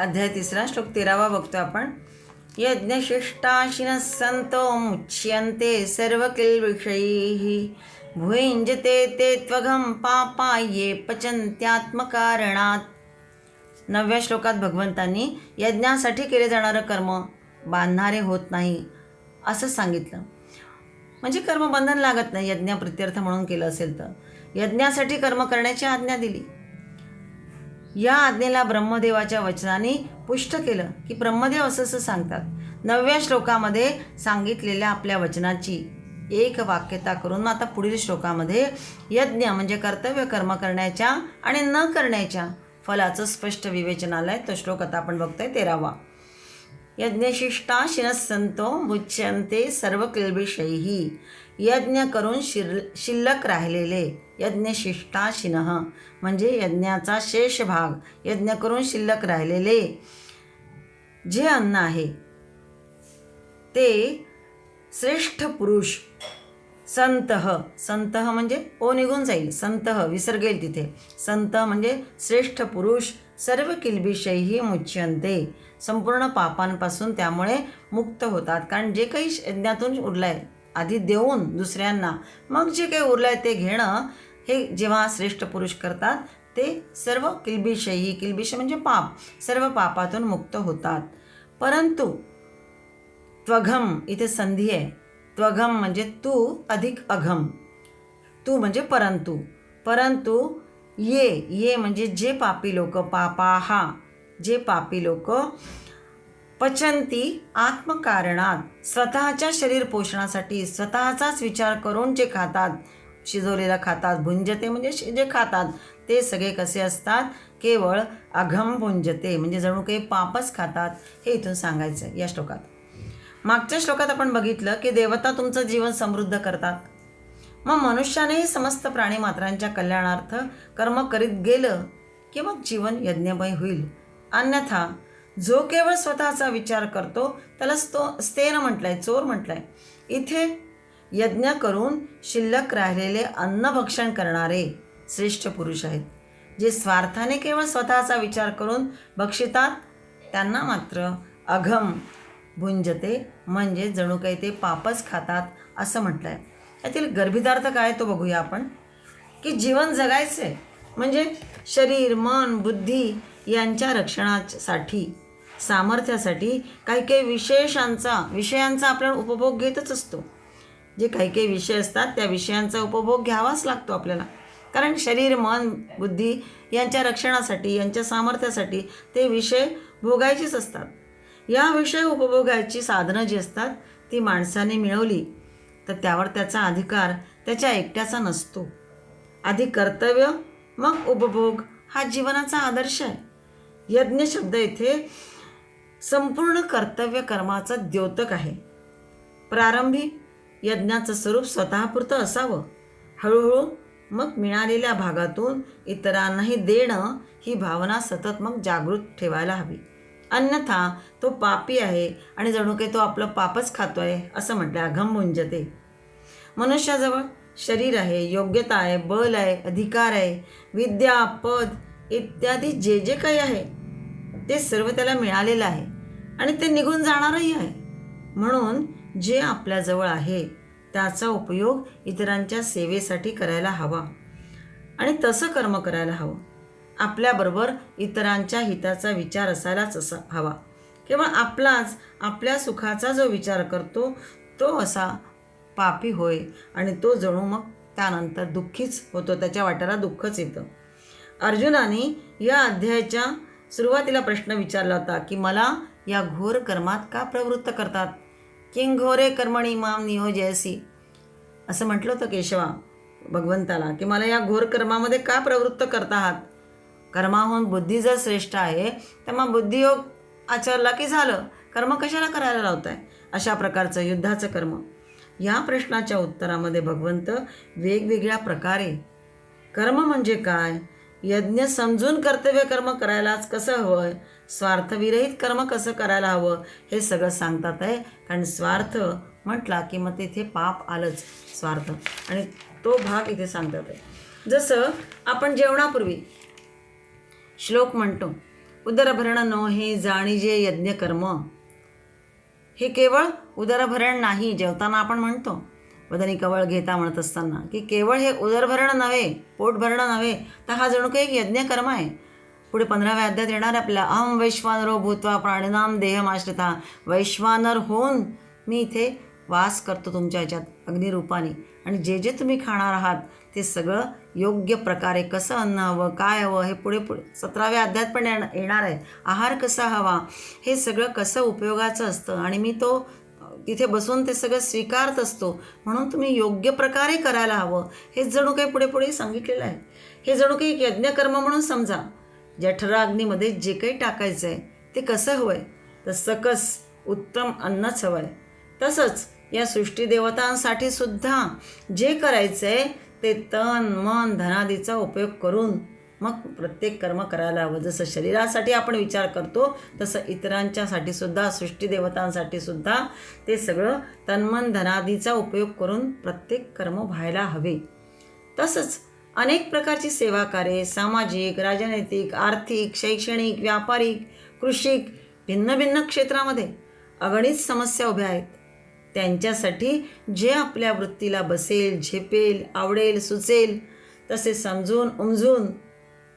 अध्याय 3 श्लोक 13 बघतो आपण. यज्ञशिष्टाशिनः संतो मुच्यन्ते सर्वकिल्बिषैः भुञ्जते ते त्वघं पापा ये पचन्त्यात्मकारणात्. 9व्या श्लोकात भगवंतांनी यज्ञासाठी केले जाणारं कर्म बांधणारे होत नाही असं सांगितलं. म्हणजे कर्मबंधन लागत नाही यज्ञप्रित्यर्थ म्हणून केलं असेल तर. यज्ञासाठी कर्म करण्याची आज्ञा दिली. या आज्ञेला ब्रह्मदेवाच्या वचनाने पुष्ट केलं की ब्रह्मदेव असं सांगतात. 9व्या श्लोकामध्ये सांगितलेल्या आपल्या वचनाची एक वाक्यता करून आता पुढील श्लोकामध्ये यज्ञ म्हणजे कर्तव्य कर्म करण्याच्या आणि न करण्याच्या फलाचं स्पष्ट विवेचन आलंय. तो श्लोक आता आपण बघतोय 13वा. यज्ञशिष्टा शिनः संतो मुच्यन्ते सर्व किल्बिषैः. यज्ञ करून शिल्लक राहिलेले यज्ञशिष्टाशिनः म्हणजे यज्ञाचा शेष भाग, यज्ञ करून शिल्लक राहिलेले जे अन्न आहे ते श्रेष्ठ पुरुष संत म्हणजे ओ निघून जाईल, संत विसर्गेल तिथे. संत म्हणजे श्रेष्ठ पुरुष सर्व किल्बिषैः मुच्यन्ते संपूर्ण पापांपासून त्यामुळे मुक्त होतात. कारण जे काही यज्ञातून उरलंय आधी देऊन दुसऱ्यांना मग जे काही उरलंय ते घेणं हे जेव्हा श्रेष्ठ पुरुष करतात ते सर्व किल्बिषैः, किल्बिष म्हणजे पाप, सर्व पापातून मुक्त होतात. परंतु त्वघम इथे संधी आहे. त्वघम म्हणजे तू अधिक अघम. तू म्हणजे परंतु ये म्हणजे जे पापी लोक, पापाहा जे पापी लोक पचंती आत्मकारणात स्वतःच्या शरीर पोषणासाठी स्वतःचाच विचार करून जे खातात, शिजवलेलं खातात. भुंजते म्हणजे जे खातात ते सगळे कसे असतात, केवळ अघम भुंजते म्हणजे जणू काही पापच खातात. हे इथून सांगायचं आहे या श्लोकात. मागच्या श्लोकात आपण बघितलं की देवता तुमचं जीवन समृद्ध करतात. मग मनुष्यानेही समस्त प्राणीमात्रांच्या कल्याणार्थ कर्म करीत गेलं की मग जीवन यज्ञमय होईल. अन्यथा जो केवळ स्वतःचा विचार करतो त्याला स्तेन म्हटलंय, चोर म्हटलंय. इथे यज्ञ करून शिल्लक राहिलेले अन्न भक्षण करणारे श्रेष्ठ पुरुष आहेत. जे स्वार्थाने केवळ स्वतःचा विचार करून भक्षितात त्यांना मात्र अघम भुंजते म्हणजे जणू काही ते पापच खातात असं म्हटलंय. यातील गर्भितार्थ काय तो बघूया आपण. की जीवन जगायचे म्हणजे शरीर, मन, बुद्धी यांच्या रक्षणासाठी, सामर्थ्यासाठी काही काही विषयांचा आपल्याला उपभोग घेतच असतो. जे काही विषय असतात त्या विषयांचा उपभोग घ्यावाच लागतो आपल्याला. कारण शरीर, मन, बुद्धी यांच्या रक्षणासाठी, यांच्या सामर्थ्यासाठी ते विषय भोगायचेच असतात. या विषय उपभोगायची साधनं जी असतात ती माणसाने मिळवली तर त्यावर त्याचा अधिकार त्याच्या एकट्याचा नसतो. आधी कर्तव्य मग उपभोग हा जीवनाचा आदर्श आहे. यज्ञ शब्द इथे संपूर्ण कर्तव्य कर्माचा द्योतक आहे. प्रारंभी यज्ञाचं स्वरूप स्वतःपुरतं असावं. हळूहळू मग मिळालेल्या भागातून इतरांनाही देणं ही भावना सतत मग जागृत ठेवायला हवी. अन्यथा तो पापी आहे आणि जणू काही तो आपलं पापच खातोय असं म्हटलं. अघम भुंजते. मनुष्याजवळ शरीर आहे, योग्यता आहे, बल आहे, अधिकार आहे, विद्या, पद इत्यादी जे जे काही आहे ते सर्व त्याला मिळालेलं आहे आणि ते निघून जाणारही आहे. म्हणून जे आपल्याजवळ आहे त्याचा उपयोग इतरांच्या सेवेसाठी करायला हवा आणि तसं कर्म करायला हवं. आपल्याबरोबर इतरांच्या हिताचा विचार असायलाच हवा. केवळ आपल्या सुखाचा जो विचार करतो तो असा पापी होय आणि तो जणू मग त्यानंतर दुःखीच होतो, त्याच्या वाट्याला दुःखच येतं. अर्जुनाने या अध्यायाच्या सुरुवातीला प्रश्न विचारला होता की मला या घोर कर्मात का प्रवृत्त करतात. किं घोरे कर्मणी माम नियोजयसी असं म्हटलं होतं केशवा भगवंताला की मला या घोर कर्मामध्ये का प्रवृत्त करत आहात. कर्माहून बुद्धी जर श्रेष्ठ आहे तर मग बुद्धियोग आचरला की झालं, कर्म कशाला करायला लावताय. अशा प्रकारचं युद्धाचं कर्म. या प्रश्नाच्या उत्तरामध्ये भगवंत वेगवेगळ्या प्रकारे कर्म म्हणजे काय, यज्ञ समजून कर्तव्य कर्म करायलाच कसं हवं, स्वार्थविरहित कर्म कसं करायला हवं हे सगळं सांगतात आहे. कारण स्वार्थ म्हटला की मग तिथे पाप आलंच, स्वार्थ, आणि तो भाग इथे सांगतात आहे. जसं आपण जेवणापूर्वी श्लोक म्हणतो उदरभरण नो हे जाणीजे यज्ञकर्म. हे केवळ उदरभरण नाही, जेवताना आपण म्हणतो वदनी कवळ घेता म्हणत असताना की केवळ हे उदरभरण नव्हे, पोट भरणं नव्हे, तर हा जणू काही एक यज्ञकर्म आहे. पुढे 15व्या अध्यायात येणार आपल्याला अहम वैश्वानरो भूत्वा प्राणिनाम देहमाश्रिता. वैश्वानर होऊन मी इथे वास करतो तुमच्या ह्याच्यात अग्निरूपाने, आणि जे जे तुम्ही खाणार आहात ते सगळं योग्य प्रकारे कसं अन्न हवं, काय हवं, हे पुढे 17व्या अध्यायात पण येणार आहे. आहार कसा हवा, हे सगळं कसं उपयोगाचं असतं, आणि मी तो तिथे बसून ते सगळं स्वीकारत असतो, म्हणून तुम्ही योग्य प्रकारे करायला हवं. हेच जणू काही पुढे पुढे सांगितलेलं आहे. हे जणू काही एक यज्ञकर्म म्हणून समजा. जठराग्नीमध्ये जे काही टाकायचं आहे ते कसं हवं आहे, तर सकस उत्तम अन्नच हवं आहे. तसंच या सृष्टीदेवतांसाठी सुद्धा जे करायचं आहे ते तन मन धनादीचा उपयोग करून मग प्रत्येक कर्म करायला हवं. जसं शरीरासाठी आपण विचार करतो तसं इतरांच्यासाठी सुद्धा, सृष्टीदेवतांसाठी सुद्धा ते सगळं तन्मन धनादीचा उपयोग करून प्रत्येक कर्म व्हायला हवे. तसंच अनेक प्रकारची सेवा कार्ये सामाजिक, राजनैतिक, आर्थिक, शैक्षणिक, व्यापारिक, कृषिक, भिन्न भिन्न क्षेत्रामध्ये अगणित समस्या उभ्या आहेत. त्यांच्यासाठी जे आपल्या वृत्तीला बसेल, झेपेल, आवडेल, सुचेल तसे समजून उमजून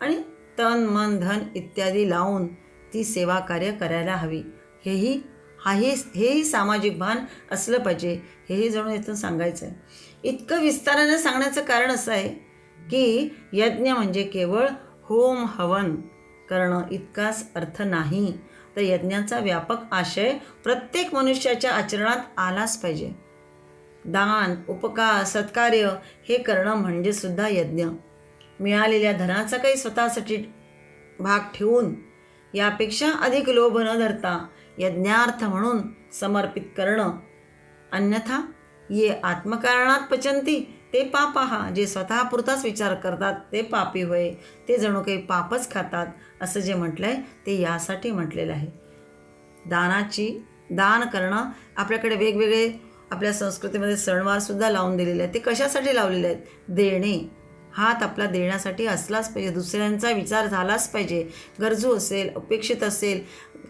आणि तन मन धन इत्यादी लावून ती सेवा कार्य करायला हवी. हेही सामाजिक भान असलं पाहिजे. हेही जणू इथून सांगायचं आहे. इतकं विस्ताराने सांगण्याचं कारण असं आहे की यज्ञ म्हणजे केवळ होम हवन करणं इतकाच अर्थ नाही, तर यज्ञाचा व्यापक आशय प्रत्येक मनुष्याच्या आचरणात आलाच पाहिजे. दान, उपकार, सत्कार्य हे करणं म्हणजे सुद्धा यज्ञ. मिळालेल्या धनाचा काही स्वतःसाठी भाग ठेवून यापेक्षा अधिक लोभ न धरता यज्ञार्थ म्हणून समर्पित करणं. अन्यथा ये आत्मकारणात पचंती ते पापहा. जे स्वतःपुरताच विचार करतात ते पापी होय, ते जणू काही पापच खातात असं जे म्हटलं आहे ते यासाठी म्हटलेलं आहे. दान करणं आपल्याकडे वेगवेगळे आपल्या संस्कृतीमध्ये सणवारसुद्धा लावून दिलेले आहेत. ते कशासाठी लावलेले आहेत? देणे. हात आपला देण्यासाठी असलाच पाहिजे, दुसऱ्यांचा विचार झालाच पाहिजे. गरजू असेल, अपेक्षित असेल,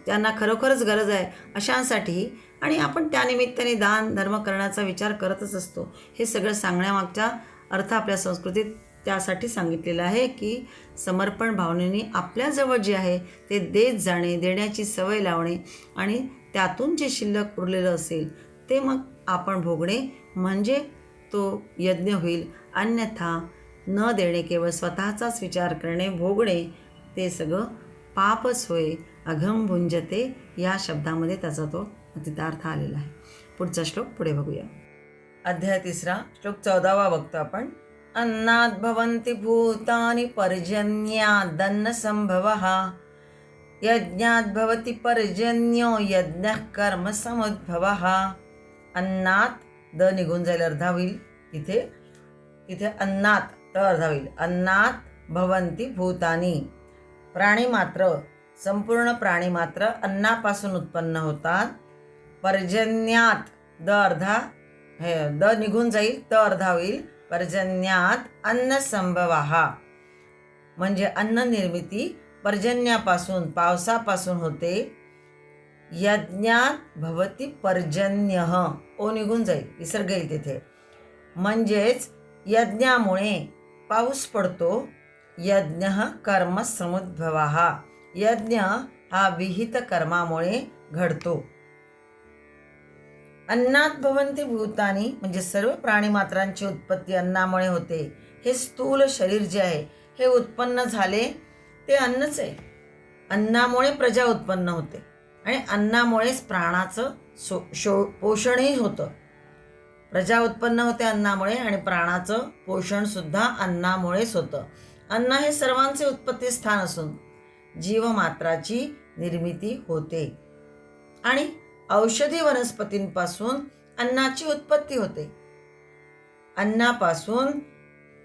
त्यांना खरोखरच गरज आहे अशांसाठी, आणि आपण त्यानिमित्ताने दान धर्म करण्याचा विचार करतच असतो. हे सगळं सांगण्यामागचा अर्थ आपल्या संस्कृतीत त्यासाठी सांगितलेलं आहे की समर्पण भावनेने आपल्याजवळ जे आहे ते देत जाणे, देण्याची सवय लावणे, आणि त्यातून जे शिल्लक उरलेलं असेल ते मग आपण भोगणे म्हणजे तो यज्ञ होईल. अन्यथा न देणे, केवळ स्वतःचाच विचार करणे, भोगणे, ते सगळं पापच होय. अघम भुंजते या शब्दामध्ये त्याचा तो अतितार्थ आलेला आहे. पुढचा श्लोक पुढे बघूया. अध्याय 3 श्लोक 14 बघतो आपण. अन्नात् भवन्ति भूतानि पर्जन्यादन्न संभवः. यज्ञात् भवति पर्जन्यो यज्ञः कर्म समुद्भवः. अन्नात द निघून जाईल, अर्धा होईल. इथे अन्नात त अर्धा होईल. अन्नात भवन्ति भूतानि. प्राणीमात्र, संपूर्ण प्राणीमात्र अन्नापासून उत्पन्न होतात. पर्जन्यात द अर्धा, हे द निघून जाईल, त अर्धा होईल. पर्जन्यात अन्न संभवः म्हणजे अन्न निर्मिती पर्जन्यापासून, पावसापासून होते. यज्ञात भवती पर्जन्यः, ओ निघून जाईल, विसर्ग येईल तिथे. म्हणजेच यज्ञामुळे पाऊस पडतो. यज्ञ कर्म समुद्भवः. यज्ञ हा विहित कर्मामुळे घडतो. अन्नात भवन्ति भूतानि म्हणजे सर्व प्राणीमात्रांची उत्पत्ती अन्नामुळे होते. हे स्थूल शरीर जे आहे हे उत्पन्न झाले ते अन्नच आहे. अन्नामुळे प्रजा उत्पन्न होते आणि अन्नामुळेच प्राणाचं पोषणही होतं. प्रजा उत्पन्न होते अन्नामुळे आणि प्राणाचं पोषणसुद्धा अन्नामुळेच होतं. अन्न हे सर्वांचे उत्पत्ती स्थान असून जीवमात्राची निर्मिती होते आणि औषधी वनस्पतींपासून अन्नाची उत्पत्ती होते. अन्नापासून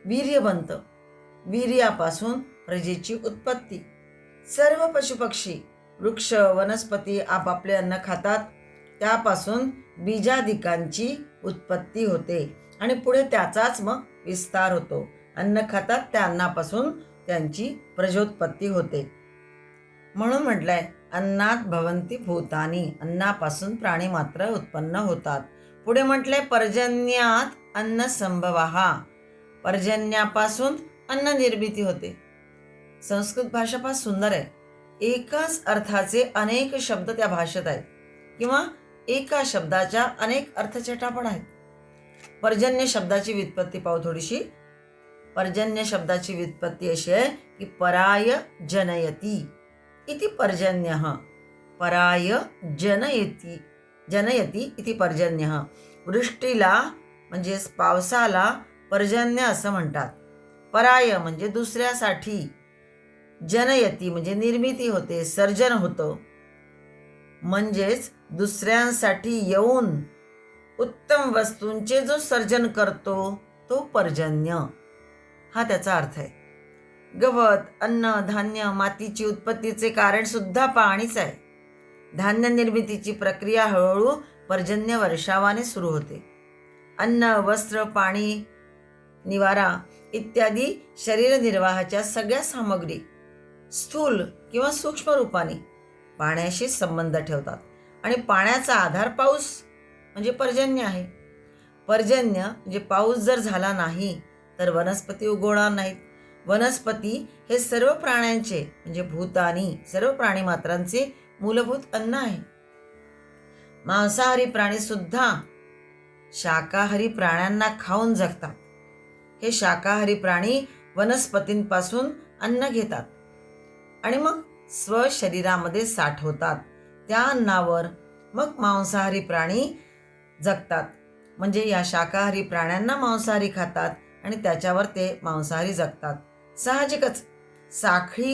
वीर्य बनतं, वीर्यापासून प्रजेची उत्पत्ती. सर्व पशुपक्षी, वृक्ष, वनस्पती आपापले अन्न खातात. त्यापासून बीजादिकांची उत्पत्ती होते आणि पुढे त्याचाच मग विस्तार होतो. अन्न खातात, त्या अन्नापासून त्यांची प्रजोत्पत्ती होते. म्हणून म्हटलंय अन्नात भवन्ति भूतानी, अन्नापासून प्राणी मात्र उत्पन्न होतात. पुढे म्हटलंय पर्जन्यात अन्न संभवा, पर्जन्यापासून अन्न निर्मिती होते. संस्कृत भाषा फार सुंदर आहे. एकाच अर्थाचे अनेक शब्द त्या भाषेत आहेत किंवा एका शब्दाच्या अनेक अर्थछटा पण आहेत. पर्जन्य शब्दाची व्युत्पत्ती पाहू थोडीशी. पर्जन्य शब्दाची व्युत्पत्ती अशी आहे की पराय जनयती इति पर्जन्यः, पराय जनयती इति पर्जन्यः. वृष्टीला म्हणजेच पावसाला पर्जन्य असं म्हणतात. पराय म्हणजे दुसऱ्यासाठी, जनयती म्हणजे निर्मिती होते, सर्जन होतं, म्हणजेच दुसऱ्यांसाठी येऊन उत्तम वस्तूंचे जो सर्जन करतो तो पर्जन्य, हा त्याचा अर्थ आहे. गवत, अन्न, धान्य, मातीची उत्पत्तीचे कारण सुद्धा पाणीच आहे. धान्य निर्मितीची प्रक्रिया हळूहळू पर्जन्य वर्षावाने सुरू होते. अन्न, वस्त्र, पाणी, निवारा इत्यादी शरीरनिर्वाहाच्या सगळ्या सामग्री स्थूल किंवा सूक्ष्म रूपाने पाण्याशी संबंध ठेवतात आणि पाण्याचा आधार पाऊस म्हणजे पर्जन्य आहे. पर्जन्य म्हणजे पाऊस जर झाला नाही तर वनस्पती उगवणार नाहीत. वनस्पती हे सर्व प्राण्यांचे म्हणजे भूतानी सर्व प्राणी मात्रांचे मूलभूत अन्न आहे. मांसाहारी प्राणी सुद्धा शाकाहारी प्राण्यांना खाऊन जगतात. हे शाकाहारी प्राणी वनस्पतींपासून अन्न घेतात आणि मग स्वशरीरामध्ये साठवतात. त्या अन्नावर मग मांसाहारी प्राणी जगतात. म्हणजे या शाकाहारी प्राण्यांना मांसाहारी खातात आणि त्याच्यावर ते मांसाहारी जगतात. साहजिकच साखळी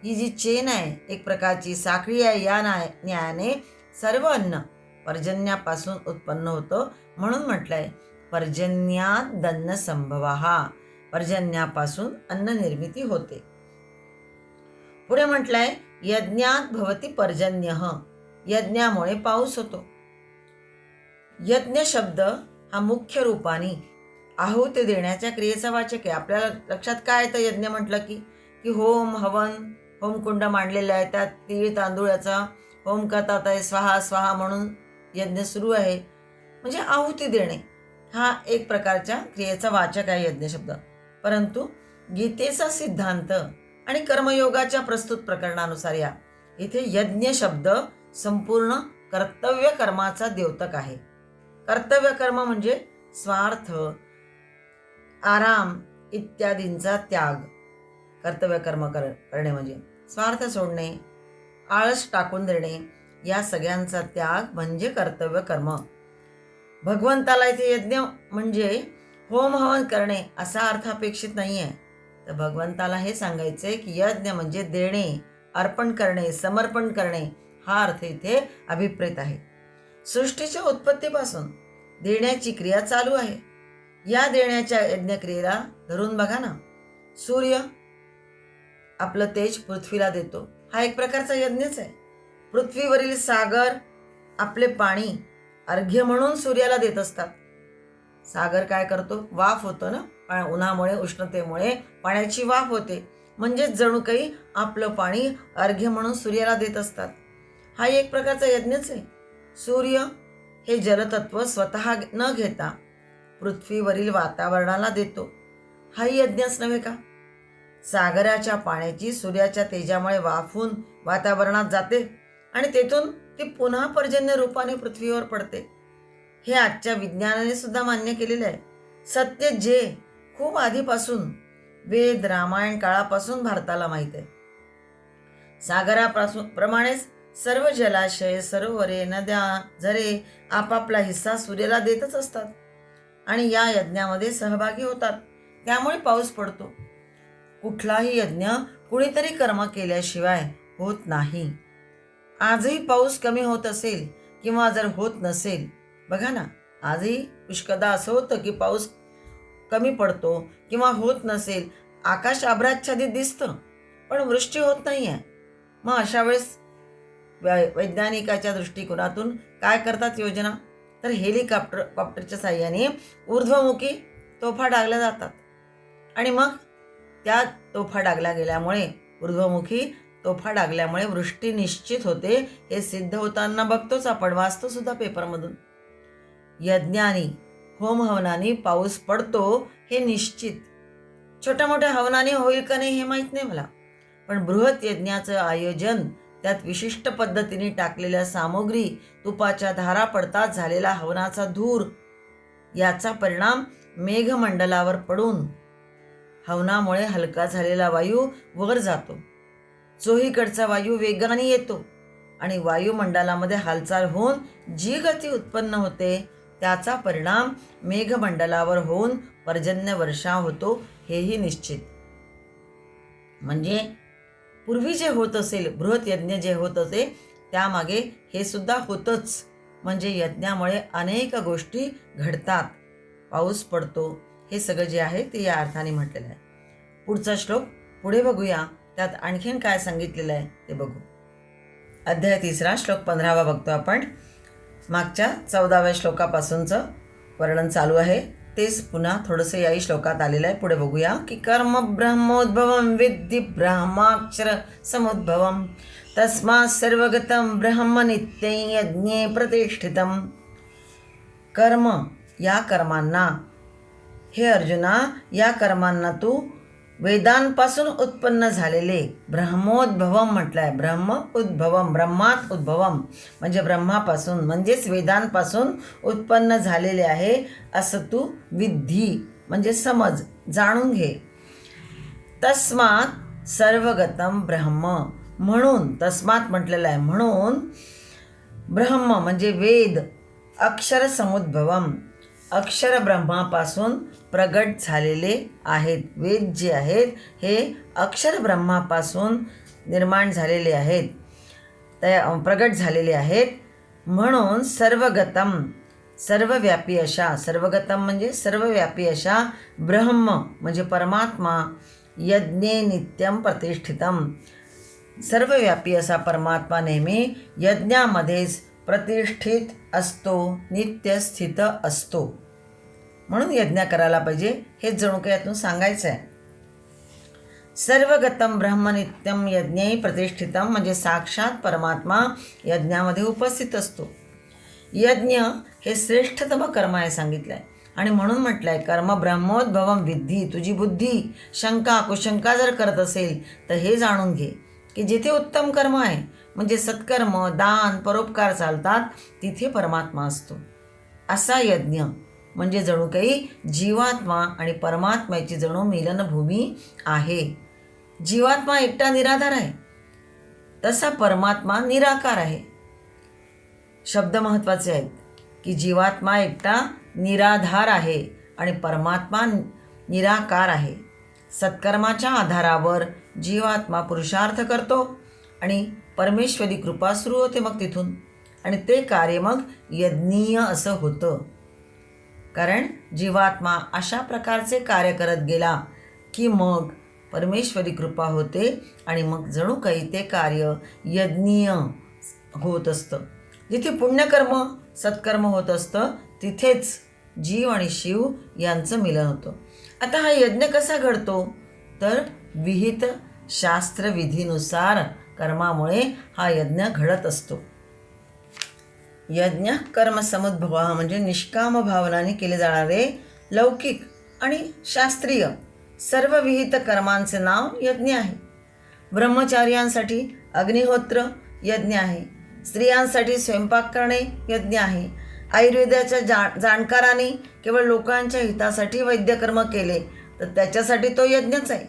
ही जी चेन आहे, एक प्रकारची साखळी आहे, या न्यायाने सर्व अन्न पर्जन्यापासून उत्पन्न होतं. म्हणून म्हटलंय पर्जन्यादन्न संभवा, पर्जन्यापासून अन्न निर्मिती होते. पुढे म्हटलंय यज्ञात भवती पर्जन्यः, यज्ञामुळे पाऊस होतो. यज्ञ शब्द हा मुख्य रूपाने आहुती देण्याच्या क्रियेचा वाचक आहे. आपल्याला लक्षात काय येतं यज्ञ म्हटलं की होम, हवन, होमकुंड मांडलेला आहे, त्यात तीळ तांदूळ याचा होम करतात आहे, स्वाहा स्वाहा म्हणून यज्ञ सुरू आहे. म्हणजे आहुती देणे हा एक प्रकारच्या क्रियेचा वाचक आहे यज्ञ शब्द. परंतु गीतेचा सिद्धांत आणि कर्मयोगाच्या प्रस्तुत प्रकरणानुसार या इथे यज्ञ शब्द संपूर्ण कर्तव्य कर्माचा द्योतक आहे. कर्तव्य कर्म म्हणजे स्वार्थ, आराम इत्यादींचा त्याग. कर्तव्य कर्म करणे म्हणजे स्वार्थ सोडणे, आळस टाकून देणे, या सगळ्यांचा त्याग म्हणजे कर्तव्य कर्म. भगवंताला इथे यज्ञ म्हणजे होम हवन करणे असा अर्थ अपेक्षित नाही आहे. तर भगवंताला हे सांगायचंय की यज्ञ म्हणजे देणे, अर्पण करणे, समर्पण करणे हा अर्थ इथे अभिप्रेत आहे. सृष्टीच्या उत्पत्तीपासून देण्याची क्रिया चालू आहे. या देण्याच्या यज्ञक्रियेला धरून बघा ना, सूर्य आपलं तेज पृथ्वीला देतो, हा एक प्रकारचा यज्ञच आहे. पृथ्वीवरील सागर आपले पाणी अर्घ्य म्हणून सूर्याला देत असतात. सागर काय करतो? वाफ होतो ना, उन्हामुळे उष्णतेमुळे पाण्याची वाफ होते, म्हणजेच जणू काही आपलं पाणी अर्घ्य म्हणून सूर्याला देत असतात. हा एक प्रकारचा यज्ञच आहे. सूर्य हे जलतत्व स्वतः न घेता पृथ्वीवरील वातावरणाला देतो, हाही यज्ञच नव्हे का? सागराच्या पाण्याची सूर्याच्या तेजामुळे वाफून वातावरणात जाते आणि तेथून ती पुन्हा पर्जन्य रूपाने पृथ्वीवर पडते. हे आजच्या विज्ञानाने सुद्धा मान्य केलेलं आहे. सत्य जे खूप आधीपासून वेद रामायण काळापासून भारताला माहीत आहे. सागरापासून प्रमाणेच सर्व जलाशय, सरोवरे, नद्या, झरे आपापला हिस्सा सूर्याला देतच असतात आणि या यज्ञामध्ये सहभागी होतात. त्यामुळे पाऊस पडतो. कुठलाही यज्ञ कुणीतरी कर्म केल्याशिवाय होत नाही. आजही पाऊस कमी होत असेल किंवा जर होत नसेल, बघा ना, आजही पुष्कळदा असं होतं की पाऊस कमी पडतो किंवा होत नसेल, आकाश आभ्राच्छादित दिसतं पण वृष्टी होत नाही आहे. मग अशा वेळेस वैज्ञानिकाच्या दृष्टिकोनातून काय करतात योजना? तर हेलिकॉप्टरच्या साहाय्याने ऊर्ध्वमुखी तोफा डागल्या जातात आणि मग त्या तोफा डागल्या गेल्यामुळे ऊर्ध्वमुखी तोफा डागल्यामुळे वृष्टी निश्चित होते हे सिद्ध होताना बघतोच आपण, वाचतो सुद्धा पेपरमधून. यज्ञानी होम हवनानी पाऊस पडतो हे निश्चित. छोट्या मोठ्या हवनाने होईल का नाही हे माहीत नाही मला, पण बृहत यज्ञाचं आयोजन, त्यात विशिष्ट पद्धतीने टाकलेल्या सामुग्री, तुपाच्या धारा पडतात झालेला हवनाचा धूर, याचा परिणाम मेघमंडलावर पडून हवनामुळे हलका झालेला वायू वर जातो. चोहीकडचा वायू वेगाने येतो आणि वायुमंडलामध्ये हालचाल होऊन जी गती उत्पन्न होते त्याचा परिणाम मेघमंडलावर होऊन पर्जन्य वर्षा होतो हेही निश्चित. म्हणजे पूर्वी जे होत असेल, बृहत यज्ञ जे होत असे त्यामागे हे सुद्धा होतंच. म्हणजे यज्ञामुळे अनेक गोष्टी घडतात, पाऊस पडतो, हे सगळं जे आहे ते या अर्थाने म्हटलेलं आहे. पुढचा श्लोक पुढे बघूया, त्यात आणखीन काय सांगितलेलं आहे ते बघू. अध्याय 3 श्लोक 15 बघतो आपण. मागच्या 14व्या श्लोकापासूनचं वर्णन चालू आहे, तेच पुन्हा थोडंसं याही श्लोकात आलेलं आहे. पुढे बघूया की कर्म ब्रह्मोद्भवम विद्धि ब्रह्माक्षर समुद्भवम तस्मात् सर्वगतं ब्रह्म नित्यै यज्ञे प्रतिष्ठितम. कर्म, या कर्मांना, हे अर्जुना, या कर्मांना तू वेदांपासून उत्पन्न झालेले, ब्रह्मोद्भवम म्हटलं आहे. ब्रह्म उद्भवम, ब्रह्मात उद्भवम म्हणजे ब्रह्मापासून, म्हणजेच वेदांपासून उत्पन्न झालेले आहे असं तू विद्धी म्हणजे समज, जाणून घे. तस्मात् सर्वगतम ब्रह्म, म्हणून, तस्मात् म्हटलेलं आहे म्हणून, ब्रह्म म्हणजे वेद, अक्षर समुद्भवम, अक्षर ब्रह्मापासून प्रगट झालेले आहेत. वेद जे आहेत हे अक्षर ब्रह्मापासून निर्माण झालेले आहेत, प्रगट झालेले आहेत. म्हणून सर्वगतम, सर्वव्यापी अशा, सर्वगतम म्हणजे सर्वव्यापी अशा, ब्रह्म म्हणजे परमात्मा, यज्ञे नित्यम प्रतिष्ठितम, सर्वव्यापी असा परमात्मा नेहमी यज्ञामध्येच प्रतिष्ठित असतो, नित्य स्थित असतो. म्हणून यज्ञ करायला पाहिजे, हेच जणू काही यातून सांगायचं आहे. सर्वगतम ब्रह्म नित्यम यज्ञे प्रतिष्ठितम म्हणजे साक्षात परमात्मा यज्ञामध्ये उपस्थित असतो. यज्ञ हे श्रेष्ठतम कर्म आहे सांगितलं आहे, आणि म्हणून म्हटलं आहे कर्म ब्रह्मोद्भवम विद्धी. तुझी बुद्धी शंका कुशंका जर करत असेल तर हे जाणून घे की जिथे उत्तम कर्म आहे म्हणजे सत्कर्म, दान, परोपकार चालतात तिथे परमात्मा असतो. असा यज्ञ म्हणजे जणू काही जीवात्मा आणि परमात्म्याची जणू मिलनभूमी आहे. जीवात्मा एकटा निराधार आहे, तसा परमात्मा निराकार आहे. शब्द महत्त्वाचे आहेत की जीवात्मा एकटा निराधार आहे आणि परमात्मा निराकार आहे. सत्कर्माच्या आधारावर जीवात्मा पुरुषार्थ करतो आणि परमेश्वरी कृपा सुरू होते मग तिथून, आणि ते कार्य मग यज्ञीय असं होतं. कारण जीवात्मा अशा प्रकारचे कार्य करत गेला की मग परमेश्वरी कृपा होते आणि मग जणू काही ते कार्य यज्ञीय होत असतं. जिथे पुण्यकर्म सत्कर्म होत असतं तिथेच जीव आणि शिव यांचं मिलन होतं. आता हा यज्ञ कसा घडतो तर विहित शास्त्रविधीनुसार कर्मामुळे हा यज्ञ घडत असतो. यज्ञ कर्म समुद्भव म्हणजे निष्काम भावनाने केले जाणारे लौकिक आणि शास्त्रीय सर्व विहित कर्मांचे नाव यज्ञ आहे. ब्रह्मचार्यांसाठी अग्निहोत्र यज्ञ आहे, स्त्रियांसाठी स्वयंपाक करणे यज्ञ आहे. आयुर्वेदाच्या जाणकारांनी केवळ लोकांच्या हितासाठी वैद्यकर्म केले तर त्याच्यासाठी तो यज्ञच आहे.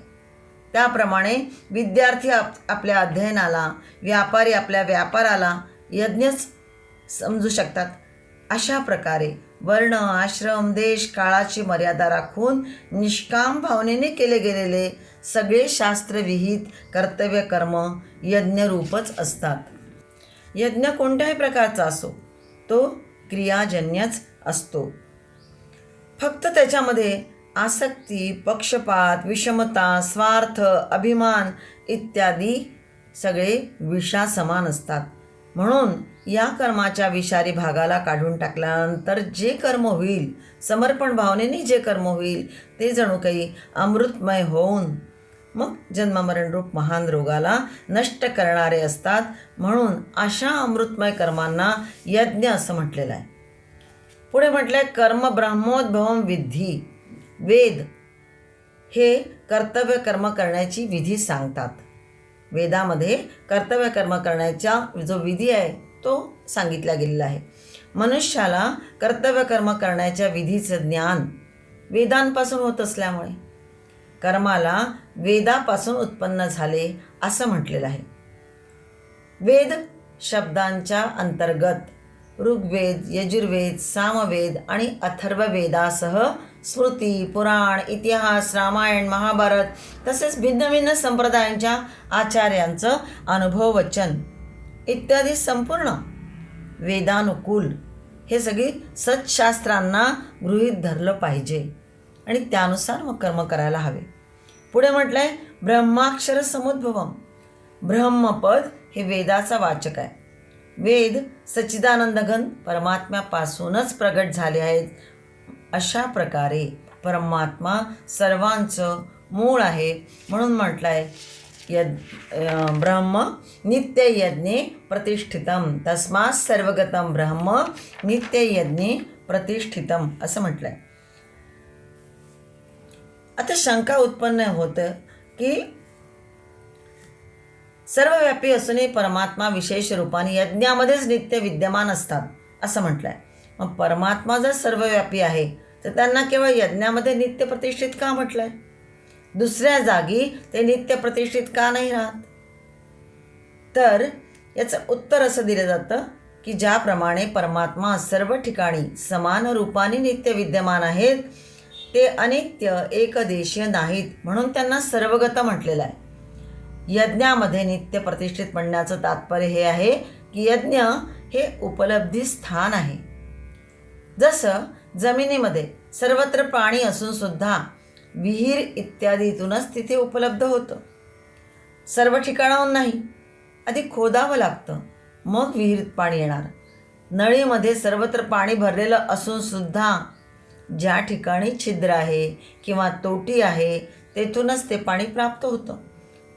त्याप्रमाणे विद्यार्थी आपल्या अध्ययनाला, व्यापारी आपल्या व्यापाराला यज्ञच समजू शकतात. अशा प्रकारे वर्ण, आश्रम, देश, काळाची मर्यादा राखून निष्काम भावनेने केले गेलेले सगळे शास्त्रविहित कर्तव्य कर्म यज्ञरूपच असतात. यज्ञ कोणत्याही प्रकारचा असो तो क्रियाजन्यच असतो. फक्त त्याच्यामध्ये आसक्ती, पक्षपात, विषमता, स्वार्थ, अभिमान इत्यादी सगळे विषासमान असतात. म्हणून या कर्माच्या विषारी भागाला काढून टाकल्यानंतर जे कर्म होईल, समर्पण भावनेने जे कर्म होईल ते जणू काही अमृतमय होऊन मग जन्ममरण रूप महान रोगाला नष्ट करणारे असतात. म्हणून अशा अमृतमय कर्मांना यज्ञ असं म्हटलेलं आहे. पुढे म्हटलंय कर्म ब्रह्मोद्भवम विधी. वेद हे कर्तव्य कर्म करण्याची विधी सांगतात. वेदामध्ये कर्तव्य कर्म करण्याचा जो विधी आहे तो सांगितला गेलेला आहे. मनुष्याला कर्तव्य कर्म करण्याच्या विधीचं ज्ञान वेदांपासून होत असल्यामुळे कर्माला वेदापासून उत्पन्न झाले असं म्हटलेलं आहे. वेद शब्दांच्या अंतर्गत ऋग्वेद, यजुर्वेद, सामवेद आणि अथर्ववेदासह स्मृती, पुराण, इतिहास, रामायण, महाभारत तसेच भिन्न भिन्न संप्रदायांच्या आचार्यांचं अनुभव वचन इत्यादी संपूर्ण वेदानुकूल हे सगळी सत्शास्त्रांना गृहीत धरलं पाहिजे आणि त्यानुसार मग कर्म करायला हवे. पुढे म्हटलंय ब्रह्माक्षर समुद्भवम. ब्रह्मपद हे वेदाचा वाचक आहे. वेद सच्चिदानंदघन परमात्म्यापासूनच प्रगट झाले आहेत. अशा प्रकारे परमात्मा सर्वांचं मूळ आहे. म्हणून म्हटलं आहे ब्रह्म नित्ययज्ञे प्रतिष्ठितम तस्मात् सर्वगतम ब्रह्म नित्ययज्ञे प्रतिष्ठितम असं म्हटलं आहे. आता शंका उत्पन्न होतं की सर्वव्यापी असूनही परमात्मा विशेष रूपाने यज्ञामध्येच नित्य विद्यमान असतात असं म्हटलं आहे. मग परमात्मा जर सर्वव्यापी आहे तर त्यांना केवळ यज्ञामध्ये नित्य प्रतिष्ठित का म्हटलं आहे? दुसऱ्या जागी ते नित्य प्रतिष्ठित का नाही राहत? तर याचं उत्तर असं दिलं जातं की ज्याप्रमाणे परमात्मा सर्व ठिकाणी समान रूपाने नित्य विद्यमान आहेत ते अनित्य एकदेशीय नाहीत म्हणून त्यांना सर्वगत म्हटलेलं आहे. यज्ञामध्ये नित्य प्रतिष्ठित म्हणण्याचं तात्पर्य हे आहे की यज्ञ हे उपलब्धी स्थान आहे. जसं जमिनीमध्ये सर्वत्र पाणी असून सुद्धा विहीर इत्यादीतूनच तिथे उपलब्ध होतं. सर्व ठिकाणाहून नाही, आधी खोदावं लागतं मग विहिरीत पाणी येणार. नळीमध्ये सर्वत्र पाणी भरलेलं असून सुद्धा ज्या ठिकाणी छिद्र आहे किंवा तोटी आहे तेथूनच ते पाणी प्राप्त होतं.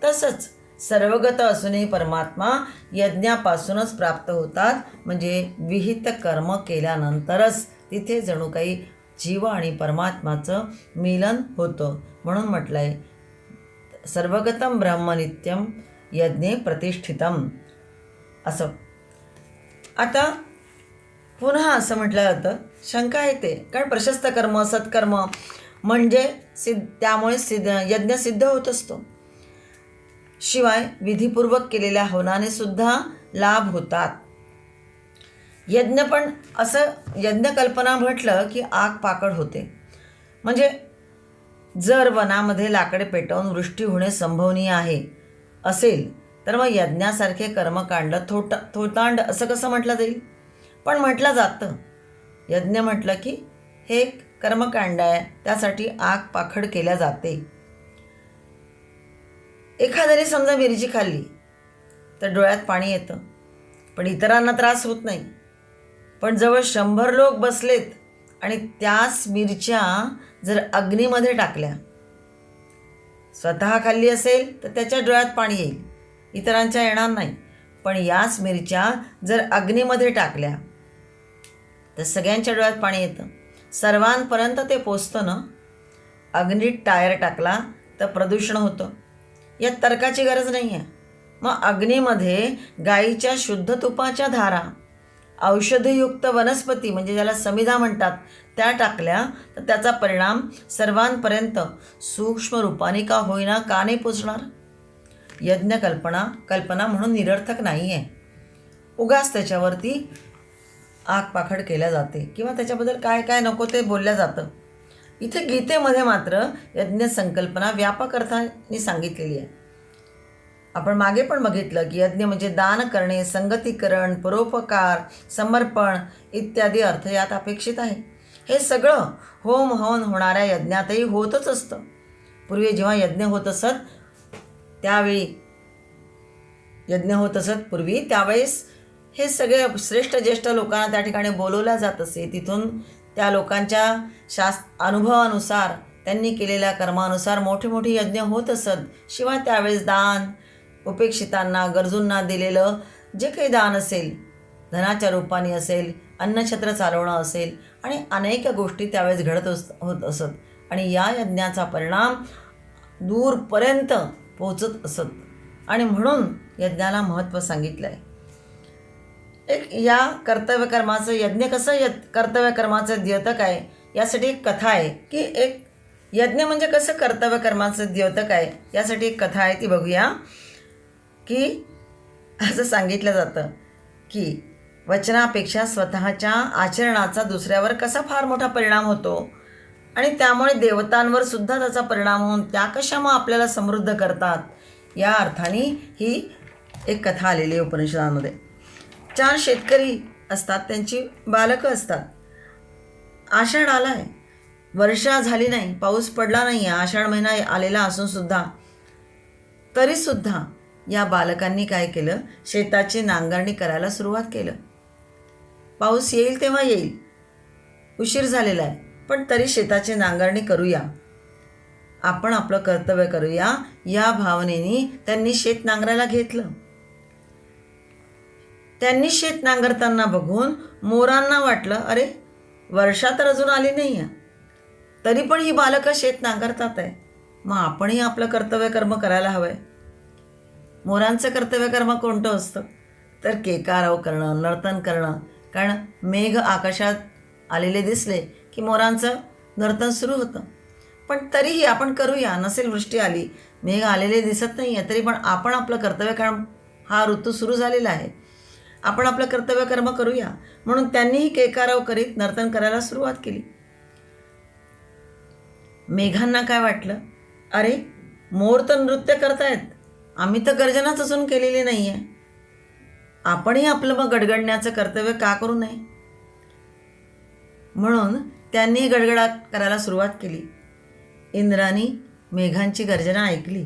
तसंच सर्वगत असूनही परमात्मा यज्ञापासूनच प्राप्त होतात. म्हणजे विहित कर्म केल्यानंतरच तिथे जणू काही जीव आणि परमात्माचं मिलन होतं. म्हणून म्हटलं आहे सर्वगतम ब्रह्मनित्यम यज्ञे प्रतिष्ठितम असं. आता पुन्हा असं म्हटलं जातं, शंका येते कारण प्रशस्त कर्म सत्कर्म म्हणजे त्यामुळे यज्ञ सिद्ध होत असतो. शिवाय विधिपूर्वक केलेल्या हवनाने सुद्धा लाभ होतात. यज्ञ पण असं यज्ञ कल्पना म्हटलं की आग पाकड होते. म्हणजे जर वनामध्ये लाकडे पेटवून वृष्टी होणे संभवनीय आहे असेल तर मग यज्ञासारखे कर्मकांड थोतांड असं कसं म्हटलं जाईल? पण म्हटलं जातं यज्ञ म्हटलं की हे कर्मकांड आहे त्यासाठी आग पाखड केल्या जाते. एखाद्याने समजा मिरची खाल्ली तर डोळ्यात पाणी येतं पण इतरांना त्रास होत नाही. पण जवळ 100 लोक बसलेत आणि त्याच मिरच्या जर अग्नीमध्ये टाकल्या, स्वतः खाल्ली असेल तर त्याच्या डोळ्यात पाणी येईल, इतरांच्या येणार नाही. पण याच मिरच्या जर अग्नीमध्ये टाकल्या तर सगळ्यांच्या डोळ्यात पाणी येतं, सर्वांपर्यंत ते पोचतं ना. अग्नीत टायर टाकला तर प्रदूषण होतं, यात तर्काची गरज नाही आहे. मग अग्नीमध्ये गाईच्या शुद्ध तुपाच्या धारा, औषधयुक्त वनस्पती म्हणजे ज्याला समिधा म्हणतात त्या टाकल्या तर त्याचा परिणाम सर्वांपर्यंत सूक्ष्म रूपाने का होईना का नाही पोचणार? यज्ञ कल्पना म्हणून निरर्थक नाही आहे. उगाच त्याच्यावरती आग पाखड केल्या जाते किंवा त्याच्याबद्दल काय काय नको ते बोलल्या जातं. इथे गीतेमध्ये मात्र यज्ञ संकल्पना व्यापक अर्थाने सांगितलेली आहे. आपण मागे पण बघितलं की यज्ञ म्हणजे दान करणे, संगतीकरण, परोपकार, समर्पण इत्यादी अर्थ यात अपेक्षित आहे. हे सगळं होम हवन होणाऱ्या यज्ञातही होतच असतं. पूर्वी जेव्हा यज्ञ होत असत त्यावेळेस हे सगळे श्रेष्ठ ज्येष्ठ लोकांना त्या ठिकाणी बोलवल्या जात असे. तिथून त्या लोकांच्या अनुभवानुसार त्यांनी केलेल्या कर्मानुसार मोठे मोठे यज्ञ होत असत. शिवाय त्यावेळेस दान, उपेक्षितांना, गरजूंना दिलेलं जे काही दान असेल, धनाच्या रूपाने असेल, अन्नछत्र चालवणं असेल आणि अनेक गोष्टी त्यावेळेस होत असत. आणि या यज्ञाचा परिणाम दूरपर्यंत पोचत असत. आणि म्हणून यज्ञाला महत्त्व सांगितलं आहे. एक या कर्तव्यकर्माचं यज्ञ कसं कर्तव्यकर्माचं द्योतक आहे यासाठी एक कथा आहे, की एक यज्ञ म्हणजे कसं कर्तव्यकर्माचं द्योतक आहे यासाठी एक कथा आहे, ती बघूया. की असं सांगितलं जातं की वचनापेक्षा स्वतःच्या आचरणाचा दुसऱ्यावर कसा फार मोठा परिणाम होतो आणि त्यामुळे देवतांवर सुद्धा त्याचा परिणाम होऊन त्या कशा मग आपल्याला समृद्ध करतात, या अर्थाने ही एक कथा आलेली आहे उपनिषदांमध्ये. 4 शेतकरी असतात, त्यांची बालकं असतात. आषाढ आला आहे, वर्षा झाली नाही, पाऊस पडला नाही आहे, आषाढ महिना आलेला असूनसुद्धा तरीसुद्धा या बालकांनी काय केलं, शेताची नांगरणी करायला सुरुवात केलं. पाऊस येईल तेव्हा येईल, उशीर झालेला आहे, पण तरी शेताची नांगरणी करूया, आपण आपलं कर्तव्य करूया, या भावनेने त्यांनी शेत नांगरायला घेतलं. त्यांनी शेत नांगरताना बघून मोरांना वाटलं, अरे वर्षा तर अजून आली नाही आहे, तरी पण ही बालकं शेत नांगरतात आहे, मग आपणही आपलं कर्तव्य कर्म करायला हवं आहे. मोरांचं कर्तव्य कर्म कोणतं असतं तर केकाराव करणं, नर्तन करणं. कारण मेघ आकाशात आलेले दिसले की मोरांचं नर्तन सुरू होतं. पण तरीही आपण करूया, नसेल वृष्टी आली, मेघ आलेले दिसत नाही आहे, तरी पण आपण आपलं कर्तव्य कर्म, हा ऋतू सुरू झालेला आहे, आपण आपलं कर्तव्य कर्म करूया. म्हणून त्यांनीही केकाराव करीत नर्तन करायला सुरुवात केली. मेघांना काय वाटलं, अरे मोर तर नृत्य करतायत, आम्ही तर गर्जनाच अजून केलेली नाही आहे, आपणही आपलं मग गडगडण्याचं कर्तव्य का करू नये. म्हणून त्यांनी गडगडाट करायला सुरुवात केली. इंद्राने मेघांची गर्जना ऐकली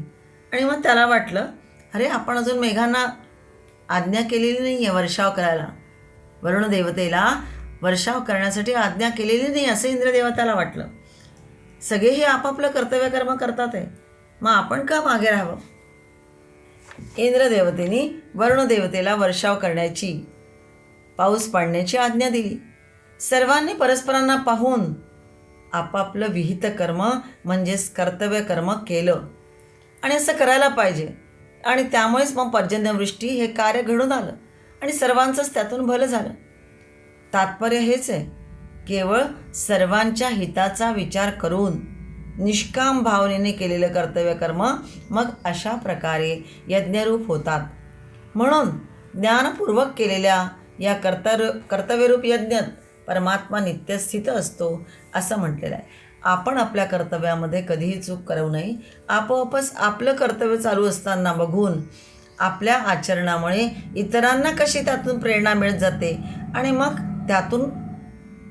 आणि मग त्याला वाटलं, अरे आपण अजून मेघांना आज्ञा केलेली नाही आहे वर्षाव करायला, वरुण देवतेला वर्षाव करण्यासाठी आज्ञा केलेली नाही असं इंद्रदेवताला वाटलं. सगळे हे आपापलं कर्तव्य कर्म करतात आहे, मग आपण का मागे राहावं. इंद्रदेवतेने वरुणदेवतेला वर्षाव करण्याची, पाऊस पाडण्याची आज्ञा दिली. सर्वांनी परस्परांना पाहून आपापलं विहित कर्म म्हणजेच कर्तव्य कर्म केलं आणि असं करायला पाहिजे. आणि त्यामुळेच मग पर्जन्यवृष्टी हे कार्य घडून आलं आणि सर्वांचंच त्यातून भलं झालं. तात्पर्य हेच आहे, केवळ सर्वांच्या हिताचा विचार करून निष्काम भावनेने केलेलं कर्तव्य कर्म मग अशा प्रकारे यज्ञरूप होतात. म्हणून ज्ञानपूर्वक केलेल्या या कर्तव्यरूप यज्ञात परमात्मा नित्यस्थित असतो असं म्हटलेलं आहे. आपण आपल्या कर्तव्यामध्ये कधीही चूक करू नये. आपोआपच आपलं कर्तव्य चालू असताना बघून आपल्या आचरणामुळे इतरांना कशी त्यातून प्रेरणा मिळत जाते आणि मग त्यातून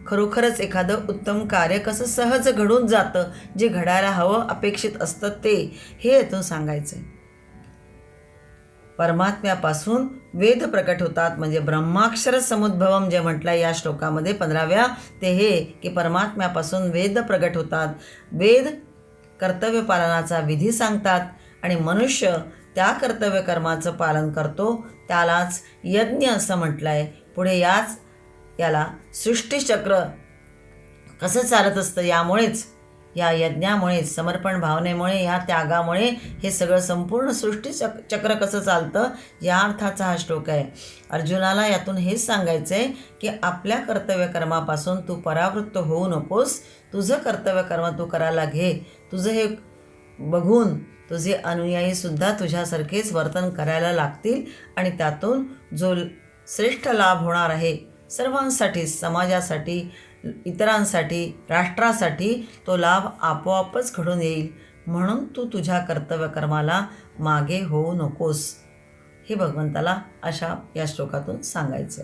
खरोखरच एखादं उत्तम कार्य कसं सहज घडून जातं, जे घडायला हवं, अपेक्षित असतं ते, हे यातून सांगायचं आहे. परमात्म्यापासून वेद प्रकट होतात, म्हणजे ब्रह्माक्षर समुद्भवम जे म्हटलं या श्लोकामध्ये 15व्या, ते हे की परमात्म्यापासून वेद प्रकट होतात. वेद कर्तव्य पालनाचा विधी सांगतात आणि मनुष्य त्या कर्तव्य कर्माचं पालन करतो, त्यालाच यज्ञ असं म्हटलं आहे. पुढे याला सृष्टीचक्र कसं चालत असतं, यामुळेच, या यज्ञामुळेच, समर्पण भावनेमुळे, या त्यागामुळे हे सगळं संपूर्ण सृष्टीचक्र कसं चालतं, या अर्थाचा हा श्लोक आहे. अर्जुनाला यातून हेच सांगायचं आहे की आपल्या कर्तव्यकर्मापासून तू परावृत्त होऊ नकोस. तुझं कर्तव्यकर्म तू करायला घे. तुझं हे बघून तुझे अनुयायीसुद्धा तुझ्यासारखेच वर्तन करायला लागतील आणि त्यातून जो श्रेष्ठ लाभ होणार आहे सर्वांसाठी, समाजासाठी, इतरांसाठी, राष्ट्रासाठी, तो लाभ आपोआपच घडून येईल. म्हणून तू तुझ्या कर्तव्यकर्माला मागे होऊ नकोस, हे भगवंताला अशा या श्लोकातून सांगायचं.